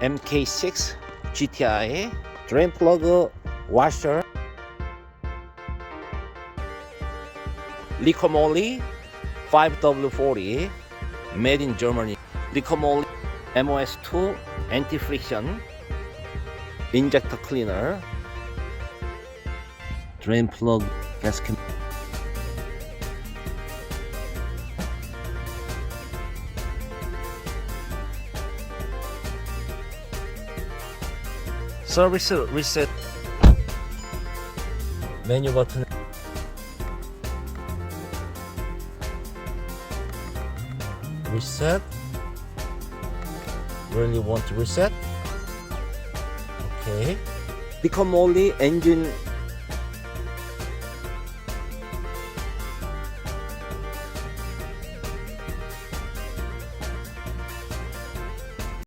mk6 GTI drain plug washer, liqui moly 5W40 made in Germany. Liqui moly mos2 anti-friction injector cleaner, drain plug gasket. Service reset menu button. Reset. Really want to reset? Okay. Liqui moly engine